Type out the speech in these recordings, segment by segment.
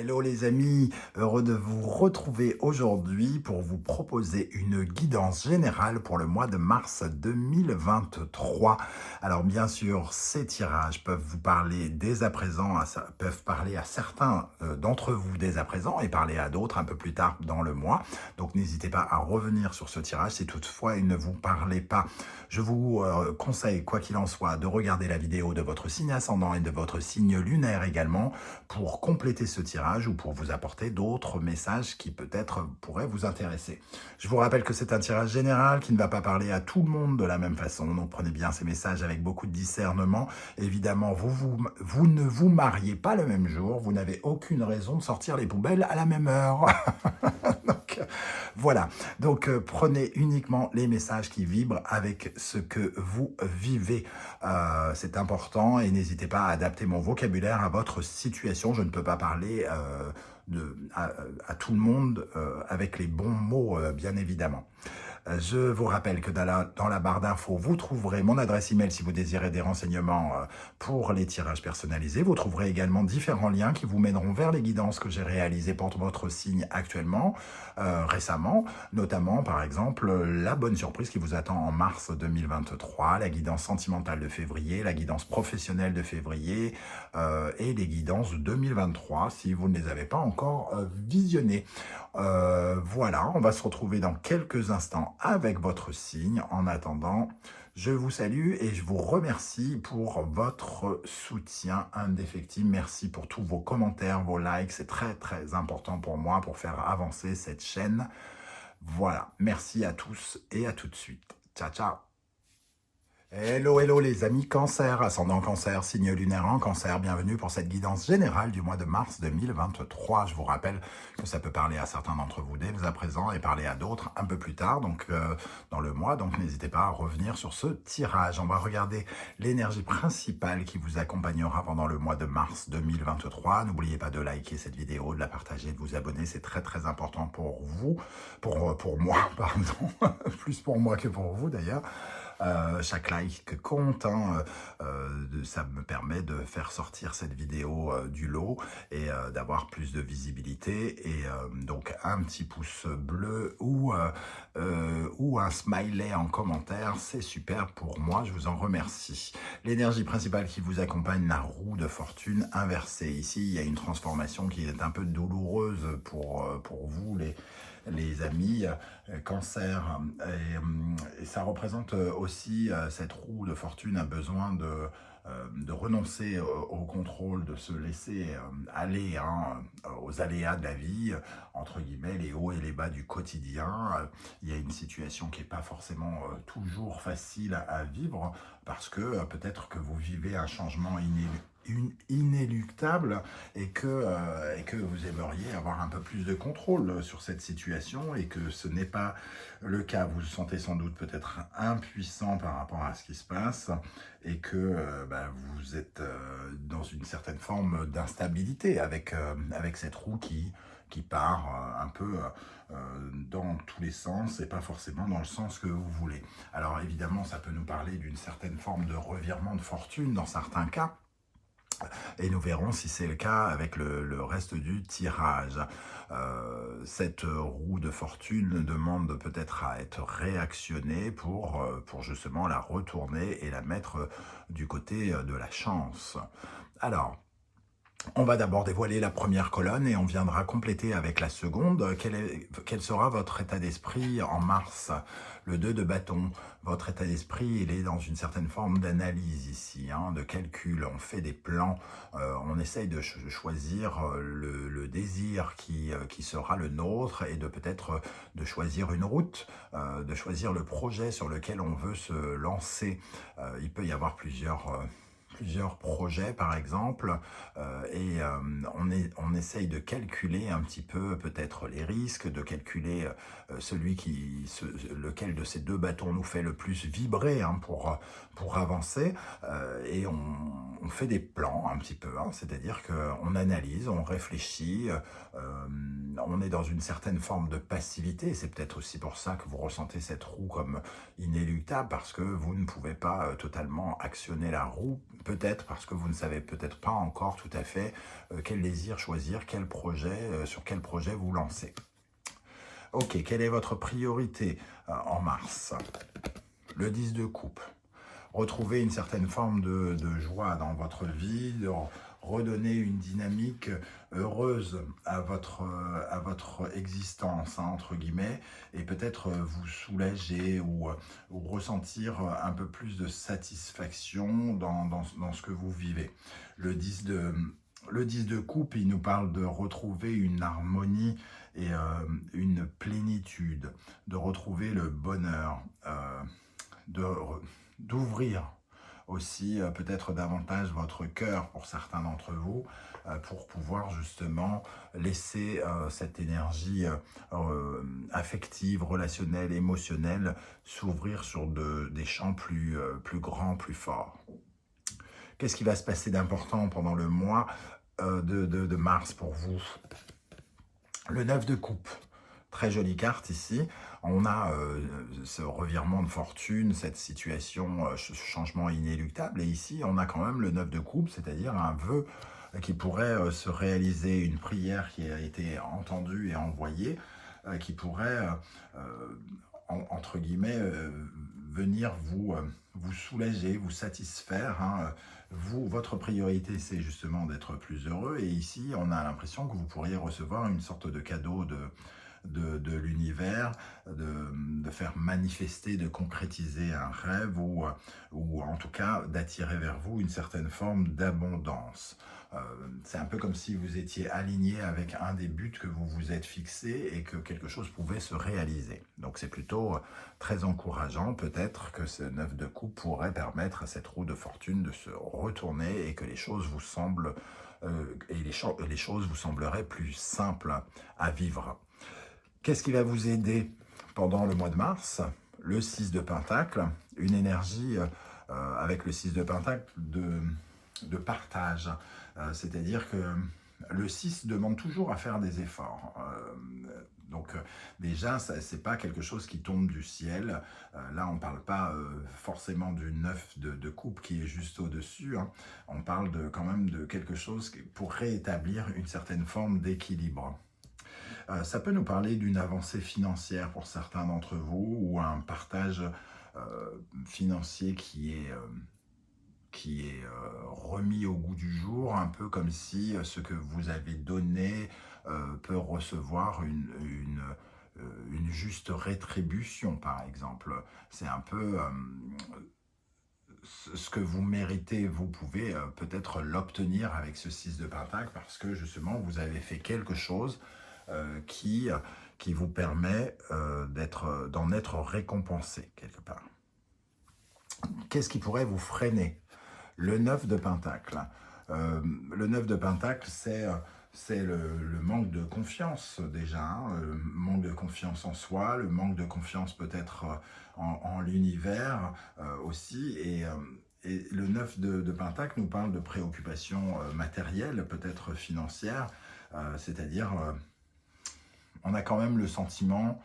Hello les amis, heureux de vous retrouver aujourd'hui pour vous proposer une guidance générale pour le mois de mars 2023. Alors bien sûr, ces tirages peuvent vous parler dès à présent, peuvent parler à certains d'entre vous dès à présent et parler à d'autres un peu plus tard dans le mois. Donc n'hésitez pas à revenir sur ce tirage si toutefois il ne vous parlait pas. Je vous conseille, quoi qu'il en soit, de regarder la vidéo de votre signe ascendant et de votre signe lunaire également pour compléter ce tirage ou pour vous apporter d'autres messages qui peut-être pourraient vous intéresser. Je vous rappelle que c'est un tirage général qui ne va pas parler à tout le monde de la même façon, donc prenez bien ces messages avec beaucoup de discernement. Évidemment, vous ne vous mariez pas le même jour, vous n'avez aucune raison de sortir les poubelles à la même heure. Donc, voilà, donc prenez uniquement les messages qui vibrent avec ce que vous vivez. C'est important et n'hésitez pas à adapter mon vocabulaire à votre situation. Je ne peux pas parler à tout le monde avec les bons mots, bien évidemment. Je vous rappelle que dans la barre d'infos, vous trouverez mon adresse email si vous désirez des renseignements pour les tirages personnalisés. Vous trouverez également différents liens qui vous mèneront vers les guidances que j'ai réalisées pour votre signe actuellement, récemment, notamment par exemple la bonne surprise qui vous attend en mars 2023, la guidance sentimentale de février, la guidance professionnelle de février et les guidances de 2023 si vous ne les avez pas encore visionnées. Voilà, on va se retrouver dans quelques instants avec votre signe. En attendant, je vous salue et je vous remercie pour votre soutien indéfectible. Merci pour tous vos commentaires, vos likes. C'est très, très important pour moi pour faire avancer cette chaîne. Voilà, merci à tous et à tout de suite. Ciao, ciao. Hello, hello les amis Cancer, ascendant Cancer, signe lunaire en Cancer, bienvenue pour cette guidance générale du mois de mars 2023. Je vous rappelle que ça peut parler à certains d'entre vous dès à présent et parler à d'autres un peu plus tard, donc dans le mois, donc n'hésitez pas à revenir sur ce tirage. On va regarder l'énergie principale qui vous accompagnera pendant le mois de mars 2023. N'oubliez pas de liker cette vidéo, de la partager, de vous abonner, c'est très très important pour vous, pour moi, pardon, plus pour moi que pour vous d'ailleurs. Chaque like compte, hein, ça me permet de faire sortir cette vidéo du lot et d'avoir plus de visibilité et donc un petit pouce bleu ou un smiley en commentaire, c'est super pour moi, je vous en remercie. L'énergie principale qui vous accompagne, la roue de fortune inversée. Ici, il y a une transformation qui est un peu douloureuse pour vous, les amis Cancer, et ça représente aussi cette roue de fortune a besoin de renoncer au contrôle, de se laisser aller aux aléas de la vie, entre guillemets, les hauts et les bas du quotidien. Il y a une situation qui n'est pas forcément toujours facile à vivre parce que peut-être que vous vivez un changement inéluctable et que vous aimeriez avoir un peu plus de contrôle sur cette situation et que ce n'est pas le cas. Vous vous sentez sans doute peut-être impuissant par rapport à ce qui se passe et que vous êtes dans une certaine forme d'instabilité avec cette roue qui part un peu dans tous les sens et pas forcément dans le sens que vous voulez. Alors évidemment, ça peut nous parler d'une certaine forme de revirement de fortune dans certains cas. Et nous verrons si c'est le cas avec le reste du tirage. Cette roue de fortune demande peut-être à être réactionnée pour justement la retourner et la mettre du côté de la chance. Alors, on va d'abord dévoiler la première colonne et on viendra compléter avec la seconde. Quel sera votre état d'esprit en mars? Le 2 de bâton, votre état d'esprit, il est dans une certaine forme d'analyse ici, de calcul. On fait des plans, on essaye de choisir le désir qui sera le nôtre et de peut-être de choisir une route, de choisir le projet sur lequel on veut se lancer. Il peut y avoir plusieurs projets par exemple et on essaye de calculer un petit peu peut-être les risques, de calculer lequel de ces deux bâtons nous fait le plus vibrer pour avancer et on fait des plans un petit peu, c'est-à-dire qu'on analyse, on réfléchit, on est dans une certaine forme de passivité. C'est peut-être aussi pour ça que vous ressentez cette roue comme inéluctable parce que vous ne pouvez pas totalement actionner la roue peut-être parce que vous ne savez peut-être pas encore tout à fait quel désir choisir, quel projet, sur quel projet vous lancer. Ok, quelle est votre priorité en mars? Le 10 de coupe. Retrouver une certaine forme de joie dans votre vie, de redonner une dynamique heureuse à votre existence, hein, entre guillemets, et peut-être vous soulager ou ressentir un peu plus de satisfaction dans ce que vous vivez. Le 10 de coupe, il nous parle de retrouver une harmonie et une plénitude, de retrouver le bonheur, d'ouvrir aussi peut-être davantage votre cœur pour certains d'entre vous, pour pouvoir justement laisser cette énergie affective, relationnelle, émotionnelle s'ouvrir sur des champs plus grands, plus forts. Qu'est-ce qui va se passer d'important pendant le mois de mars pour vous? Le 9 de coupe. Très jolie carte ici. On a ce revirement de fortune, cette situation, ce changement inéluctable. Et ici, on a quand même le 9 de coupe, c'est-à-dire un vœu qui pourrait se réaliser, une prière qui a été entendue et envoyée, qui pourrait, entre guillemets, venir vous soulager, vous satisfaire, hein. Votre priorité, c'est justement d'être plus heureux. Et ici, on a l'impression que vous pourriez recevoir une sorte de cadeau de l'univers, de faire manifester, de concrétiser un rêve ou en tout cas d'attirer vers vous une certaine forme d'abondance. C'est un peu comme si vous étiez aligné avec un des buts que vous vous êtes fixé et que quelque chose pouvait se réaliser. Donc c'est plutôt très encourageant. Peut-être que ce 9 de coupe pourrait permettre à cette roue de fortune de se retourner et que les choses vous semblent les choses vous sembleraient plus simples à vivre. Qu'est-ce qui va vous aider pendant le mois de mars? Le 6 de Pentacle, une énergie avec le 6 de Pentacle de partage. C'est-à-dire que le 6 demande toujours à faire des efforts. Donc déjà, ce n'est pas quelque chose qui tombe du ciel. Là, on ne parle pas forcément du 9 de coupe qui est juste au-dessus, hein. On parle quand même de quelque chose pour rétablir une certaine forme d'équilibre. Ça peut nous parler d'une avancée financière pour certains d'entre vous ou un partage financier qui est remis au goût du jour, un peu comme si ce que vous avez donné peut recevoir une juste rétribution, par exemple. C'est un peu ce que vous méritez, vous pouvez peut-être l'obtenir avec ce 6 de Pentacle parce que justement vous avez fait quelque chose qui vous permet d'en être récompensé quelque part. Qu'est-ce qui pourrait vous freiner? Le 9 de Pentacle. Le 9 de Pentacle, c'est le manque de confiance déjà, hein, le manque de confiance en soi, le manque de confiance peut-être en l'univers aussi. Et le 9 de Pentacle nous parle de préoccupations matérielles, peut-être financières, c'est-à-dire on a quand même le sentiment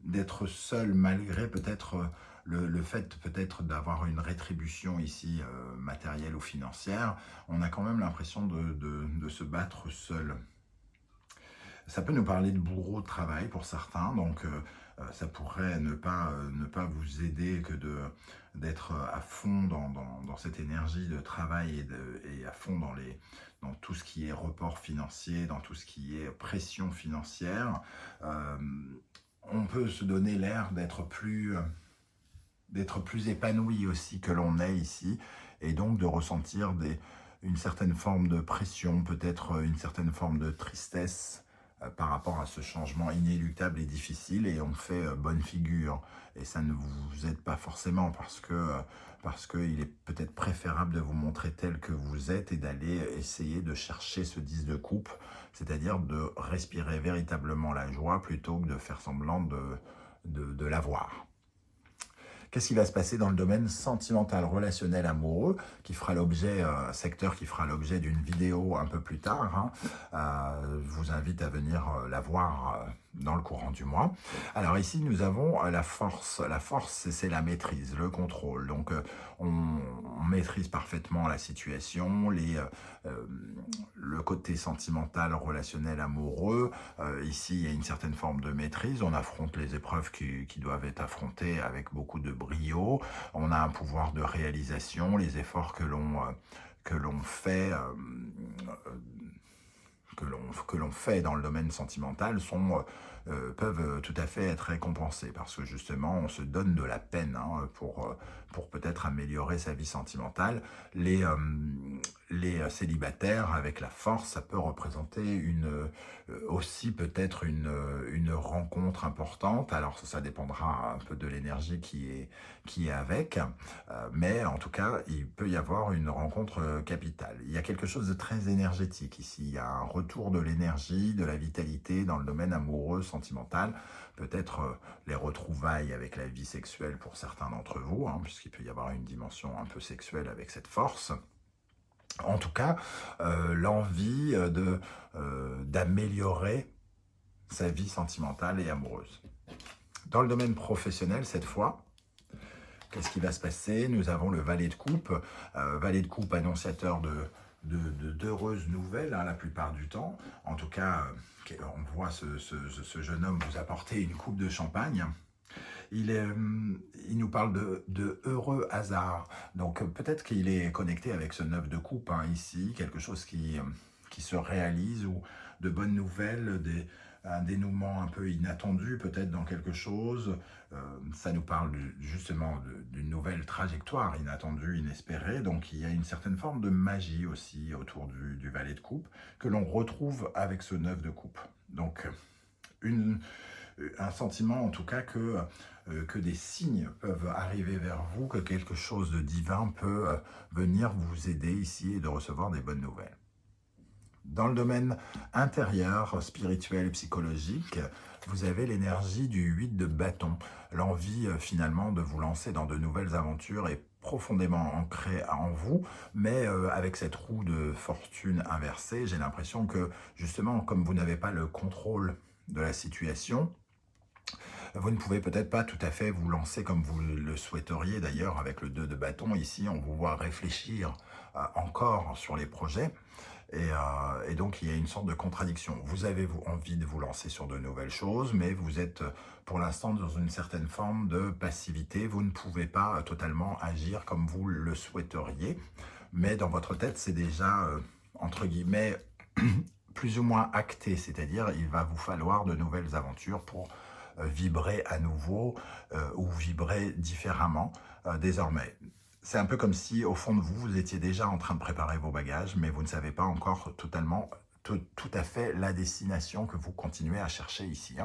d'être seul malgré peut-être le fait peut-être d'avoir une rétribution ici matérielle ou financière. On a quand même l'impression de se battre seul. Ça peut nous parler de bourreau de travail pour certains, donc ça pourrait ne pas vous aider que d'être à fond dans cette énergie de travail et à fond dans tout ce qui est report financier, dans tout ce qui est pression financière. On peut se donner l'air d'être plus épanoui aussi que l'on est ici, et donc de ressentir une certaine forme de pression, peut-être une certaine forme de tristesse par rapport à ce changement inéluctable et difficile, et on fait bonne figure. Et ça ne vous aide pas forcément parce qu'il est peut-être préférable de vous montrer tel que vous êtes et d'aller essayer de chercher ce 10 de coupe, c'est-à-dire de respirer véritablement la joie plutôt que de faire semblant de l'avoir. Qu'est-ce qui va se passer dans le domaine sentimental, relationnel, amoureux, qui fera l'objet, secteur qui fera l'objet d'une vidéo un peu plus tard, hein. Je vous invite à venir la voir dans le courant du mois. Alors ici, nous avons la force. La force, c'est la maîtrise, le contrôle. Donc, on maîtrise parfaitement la situation, euh, le côté sentimental, relationnel, amoureux. Ici, il y a une certaine forme de maîtrise. On affronte les épreuves qui doivent être affrontées avec beaucoup de brio. On a un pouvoir de réalisation. Les efforts que l'on fait que l'on fait dans le domaine sentimental peuvent tout à fait être récompensés parce que justement on se donne de la peine pour peut-être améliorer sa vie sentimentale. Les célibataires avec la force, ça peut représenter aussi peut-être une rencontre importante. Alors ça dépendra un peu de l'énergie qui est avec, mais en tout cas il peut y avoir une rencontre capitale. Il y a quelque chose de très énergétique ici, il y a un retour de l'énergie, de la vitalité dans le domaine amoureux, sentimental, peut-être les retrouvailles avec la vie sexuelle pour certains d'entre vous, puisqu'il peut y avoir une dimension un peu sexuelle avec cette force. En tout cas, l'envie d'améliorer sa vie sentimentale et amoureuse. Dans le domaine professionnel, cette fois, qu'est-ce qui va se passer? Nous avons le valet de coupe. Valet de coupe annonciateur d'heureuses nouvelles, la plupart du temps. En tout cas, on voit ce jeune homme vous apporter une coupe de champagne. Il nous parle de heureux hasard. Donc peut-être qu'il est connecté avec ce 9 de coupe ici, quelque chose qui se réalise ou de bonnes nouvelles, un dénouement un peu inattendu peut-être dans quelque chose. Ça nous parle justement d'une nouvelle trajectoire inattendue, inespérée. Donc il y a une certaine forme de magie aussi autour du valet de coupe que l'on retrouve avec ce 9 de coupe. Donc un sentiment en tout cas que des signes peuvent arriver vers vous, que quelque chose de divin peut venir vous aider ici et de recevoir des bonnes nouvelles. Dans le domaine intérieur, spirituel et psychologique, vous avez l'énergie du 8 de bâton, l'envie finalement de vous lancer dans de nouvelles aventures est profondément ancrée en vous, mais avec cette roue de fortune inversée, j'ai l'impression que justement, comme vous n'avez pas le contrôle de la situation, vous ne pouvez peut-être pas tout à fait vous lancer comme vous le souhaiteriez. D'ailleurs, avec le 2 de bâton, ici, on vous voit réfléchir encore sur les projets. Et donc, il y a une sorte de contradiction. Vous avez envie de vous lancer sur de nouvelles choses, mais vous êtes pour l'instant dans une certaine forme de passivité. Vous ne pouvez pas totalement agir comme vous le souhaiteriez. Mais dans votre tête, c'est déjà, entre guillemets, plus ou moins acté. C'est-à-dire, il va vous falloir de nouvelles aventures pour vibrer à nouveau ou vibrer différemment désormais. C'est un peu comme si, au fond de vous, vous étiez déjà en train de préparer vos bagages, mais vous ne savez pas encore totalement, tout à fait la destination que vous continuez à chercher ici.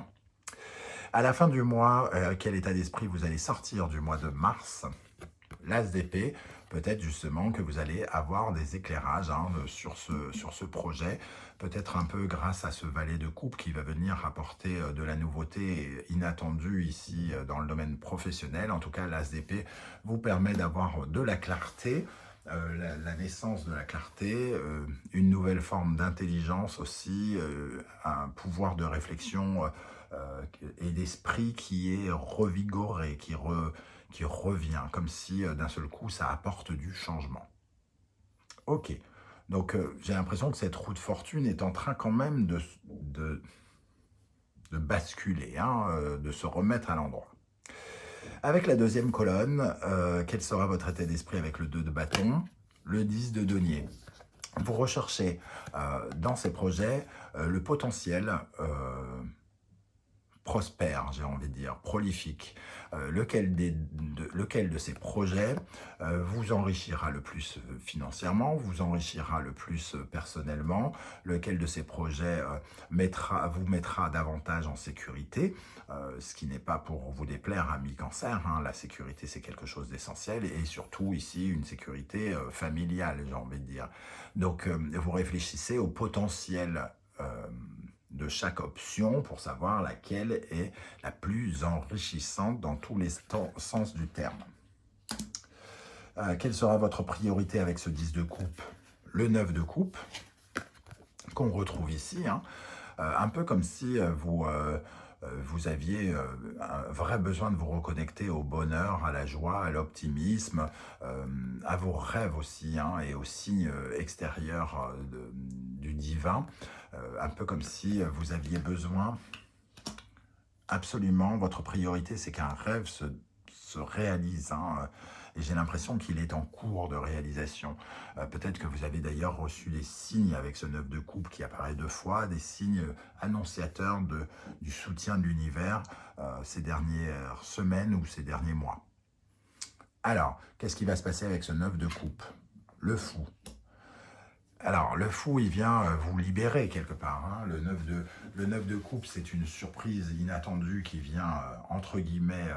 À la fin du mois, quel état d'esprit vous allez sortir du mois de mars? L'As d'épée, peut-être justement que vous allez avoir des éclairages sur ce projet, peut-être un peu grâce à ce valet de coupe qui va venir apporter de la nouveauté inattendue ici dans le domaine professionnel. En tout cas, l'As d'épée vous permet d'avoir de la clarté, la naissance de la clarté, une nouvelle forme d'intelligence aussi, un pouvoir de réflexion et d'esprit qui est revigoré, qui revient, comme si d'un seul coup ça apporte du changement. Ok, donc j'ai l'impression que cette roue de fortune est en train quand même de basculer, de se remettre à l'endroit. Avec la deuxième colonne, quel sera votre état d'esprit avec le 2 de bâton, le 10 de denier? Vous recherchez dans ces projets le potentiel prospère, j'ai envie de dire, prolifique, lequel de ces projets vous enrichira le plus financièrement, vous enrichira le plus personnellement, lequel de ces projets vous mettra davantage en sécurité, ce qui n'est pas pour vous déplaire, ami Cancer, la sécurité c'est quelque chose d'essentiel et surtout ici une sécurité familiale, j'ai envie de dire. Donc vous réfléchissez au potentiel de chaque option pour savoir laquelle est la plus enrichissante dans tous les sens du terme. Quelle sera votre priorité avec ce 10 de coupe? Le 9 de coupe, qu'on retrouve ici. Un peu comme si vous aviez un vrai besoin de vous reconnecter au bonheur, à la joie, à l'optimisme, à vos rêves aussi, hein, et aux signes extérieurs du divin. Un peu comme si vous aviez besoin, absolument, votre priorité, c'est qu'un rêve se réalise, hein, et j'ai l'impression qu'il est en cours de réalisation. Peut-être que vous avez d'ailleurs reçu des signes avec ce 9 de coupe qui apparaît 2 fois, des signes annonciateurs du soutien de l'univers ces dernières semaines ou ces derniers mois. Alors, qu'est-ce qui va se passer avec ce 9 de coupe? Le fou. Alors, le fou, il vient vous libérer quelque part, hein. Le 9 de coupe, c'est une surprise inattendue qui vient, entre guillemets,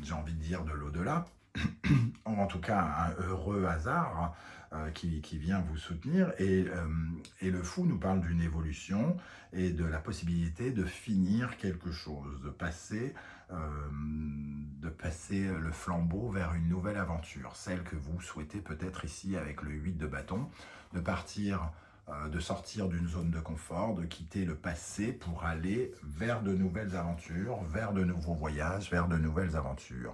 j'ai envie de dire, de l'au-delà. En tout cas, un heureux hasard qui vient vous soutenir. Et le fou nous parle d'une évolution et de la possibilité de finir quelque chose, de passer le flambeau vers une nouvelle aventure, celle que vous souhaitez peut-être ici avec le 8 de bâton, de partir, de sortir d'une zone de confort, de quitter le passé pour aller vers de nouvelles aventures, vers de nouveaux voyages, vers de nouvelles aventures.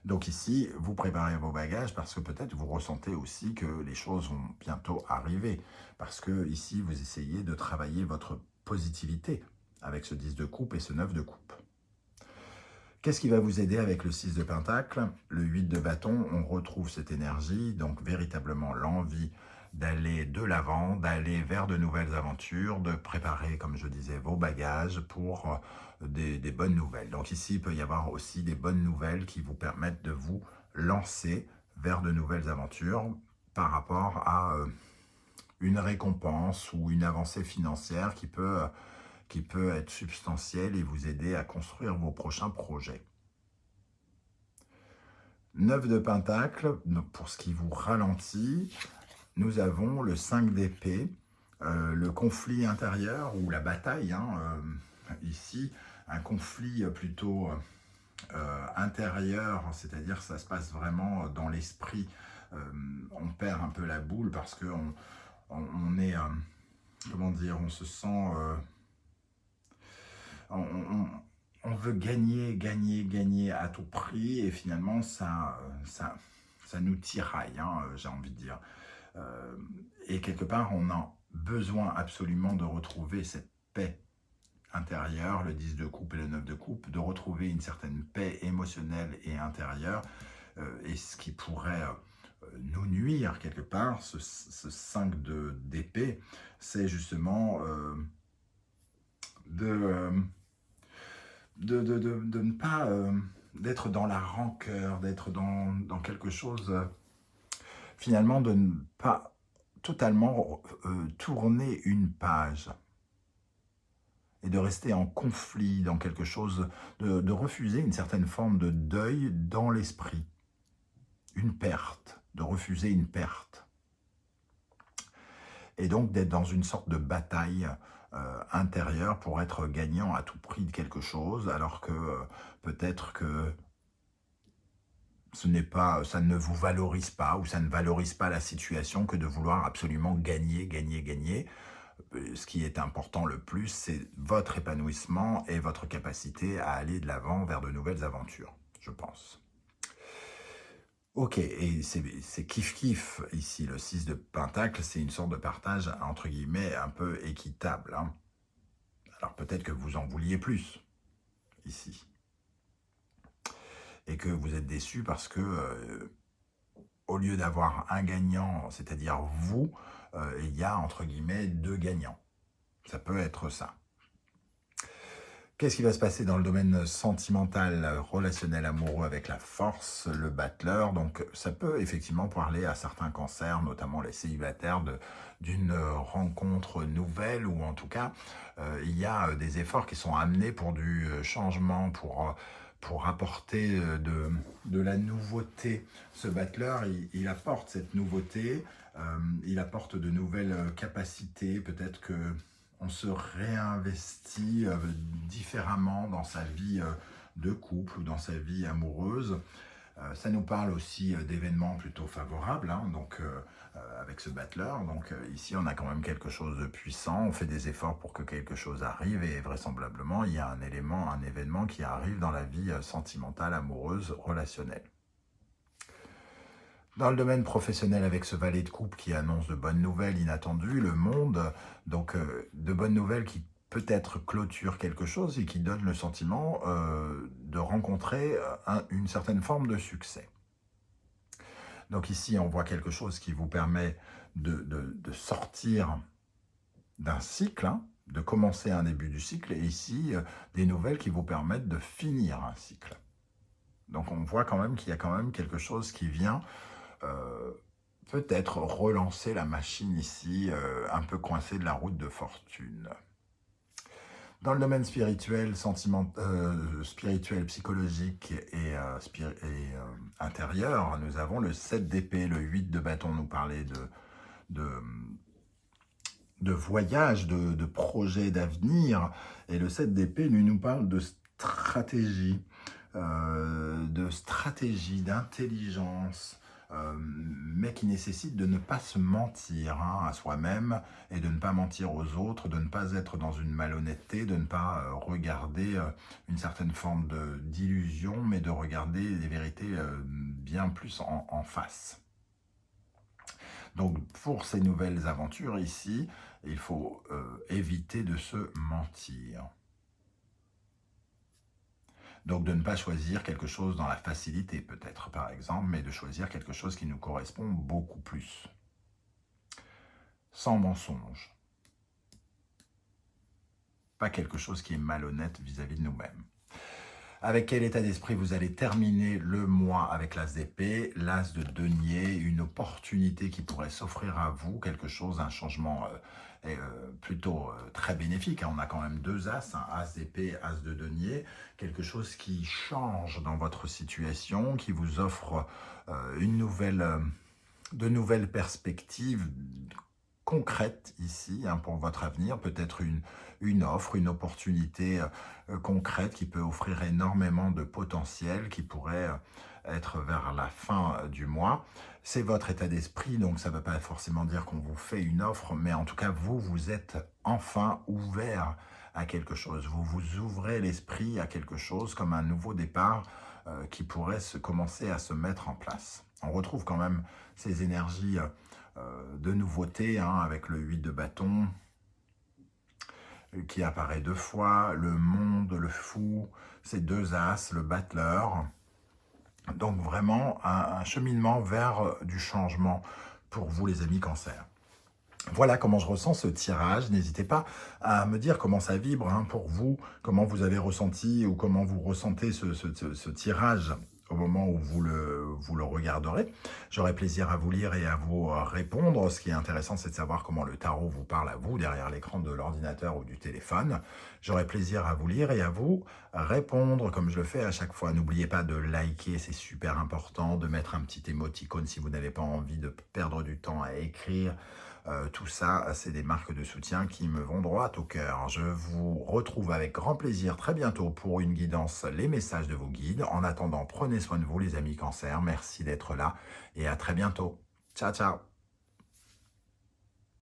Donc ici, vous préparez vos bagages parce que peut-être vous ressentez aussi que les choses vont bientôt arriver. Parce que ici, vous essayez de travailler votre positivité avec ce 10 de coupe et ce 9 de coupe. Qu'est-ce qui va vous aider avec le 6 de pentacle? Le 8 de bâton, on retrouve cette énergie, donc véritablement l'envie d'aller de l'avant, d'aller vers de nouvelles aventures, de préparer, comme je disais, vos bagages pour des bonnes nouvelles. Donc ici, il peut y avoir aussi des bonnes nouvelles qui vous permettent de vous lancer vers de nouvelles aventures par rapport à une récompense ou une avancée financière qui peut être substantielle et vous aider à construire vos prochains projets. 9 de pentacle, pour ce qui vous ralentit, nous avons le 5 d'épée, le conflit intérieur ou la bataille, hein, ici, un conflit plutôt intérieur, c'est-à-dire ça se passe vraiment dans l'esprit. On perd un peu la boule parce qu'on est, comment dire, on se sent... on veut gagner à tout prix et finalement ça nous tiraille, hein, j'ai envie de dire. Et quelque part, on a besoin absolument de retrouver cette paix intérieure, le 10 de coupe et le 9 de coupe, de retrouver une certaine paix émotionnelle et intérieure. Et ce qui pourrait nous nuire quelque part, ce 5 d'épée, c'est justement de ne pas d'être dans la rancœur, d'être dans quelque chose, finalement de ne pas totalement tourner une page et de rester en conflit dans quelque chose, de refuser une certaine forme de deuil dans l'esprit, une perte, de refuser une perte. Et donc d'être dans une sorte de bataille intérieure pour être gagnant à tout prix de quelque chose, alors que peut-être que ça ne vous valorise pas, ou ça ne valorise pas la situation que de vouloir absolument gagner. Ce qui est important le plus, c'est votre épanouissement et votre capacité à aller de l'avant vers de nouvelles aventures, je pense. Ok, et c'est kiff-kiff ici, le 6 de pentacle, c'est une sorte de partage, entre guillemets, un peu équitable, hein. Alors peut-être que vous en vouliez plus, ici. Et que vous êtes déçu parce que, au lieu d'avoir un gagnant, c'est-à-dire vous, il y a, entre guillemets, 2 gagnants. Ça peut être ça. Qu'est-ce qui va se passer dans le domaine sentimental, relationnel, amoureux avec la force, le battleur? Donc ça peut effectivement parler à certains cancers, notamment les célibataires, d'une rencontre nouvelle, ou en tout cas, il y a des efforts qui sont amenés pour du changement, pour apporter de la nouveauté. Ce battleur, il apporte cette nouveauté, il apporte de nouvelles capacités, peut-être que on se réinvestit différemment dans sa vie de couple ou dans sa vie amoureuse. Ça nous parle aussi d'événements plutôt favorables, hein, donc avec ce battleur. Donc ici, on a quand même quelque chose de puissant. On fait des efforts pour que quelque chose arrive et vraisemblablement, il y a un élément, un événement qui arrive dans la vie sentimentale, amoureuse, relationnelle. Dans le domaine professionnel, avec ce valet de coupe qui annonce de bonnes nouvelles inattendues, le monde, donc de bonnes nouvelles qui peut-être clôture quelque chose et qui donne le sentiment de rencontrer une certaine forme de succès. Donc ici, on voit quelque chose qui vous permet de sortir d'un cycle, hein, de commencer un début du cycle, et ici, des nouvelles qui vous permettent de finir un cycle. Donc on voit quand même qu'il y a quand même quelque chose qui vient peut-être relancer la machine ici, un peu coincée de la route de fortune. Dans le domaine spirituel, spirituel, psychologique et intérieur, nous avons le 7 d'épée, le 8 de bâton nous parlait de voyage, de projet d'avenir, et le 7 d'épée nous parle de stratégie, d'intelligence, mais qui nécessite de ne pas se mentir à soi-même et de ne pas mentir aux autres, de ne pas être dans une malhonnêteté, de ne pas regarder une certaine forme d'illusion, mais de regarder les vérités bien plus en face. Donc pour ces nouvelles aventures ici, il faut éviter de se mentir. Donc de ne pas choisir quelque chose dans la facilité peut-être par exemple, mais de choisir quelque chose qui nous correspond beaucoup plus. Sans mensonge. Pas quelque chose qui est malhonnête vis-à-vis de nous-mêmes. Avec quel état d'esprit vous allez terminer le mois avec l'as d'épée, l'as de denier, une opportunité qui pourrait s'offrir à vous, quelque chose, un changement plutôt très bénéfique. On a quand même deux as, un as d'épée, as de denier, quelque chose qui change dans votre situation, qui vous offre de nouvelles perspectives concrète ici pour votre avenir, peut-être une offre, une opportunité concrète qui peut offrir énormément de potentiel, qui pourrait être vers la fin du mois. C'est votre état d'esprit, donc ça ne veut pas forcément dire qu'on vous fait une offre, mais en tout cas, vous êtes enfin ouvert à quelque chose. Vous vous ouvrez l'esprit à quelque chose comme un nouveau départ qui pourrait commencer à se mettre en place. On retrouve quand même ces énergies de nouveauté, avec le 8 de bâton qui apparaît deux fois, le monde, le fou, ces deux as, le battleur. Donc vraiment un cheminement vers du changement pour vous les amis cancer. Voilà comment je ressens ce tirage. N'hésitez pas à me dire comment ça vibre pour vous, comment vous avez ressenti ou comment vous ressentez ce tirage au moment où vous le regarderez. J'aurai plaisir à vous lire et à vous répondre. Ce qui est intéressant, c'est de savoir comment le tarot vous parle à vous derrière l'écran de l'ordinateur ou du téléphone. J'aurai plaisir à vous lire et à vous répondre comme je le fais à chaque fois. N'oubliez pas de liker, c'est super important, de mettre un petit émoticône si vous n'avez pas envie de perdre du temps à écrire. Tout ça, c'est des marques de soutien qui me vont droit au cœur. Je vous retrouve avec grand plaisir très bientôt pour une guidance, les messages de vos guides. En attendant, prenez soin de vous les amis cancer. Merci d'être là et à très bientôt. Ciao, ciao.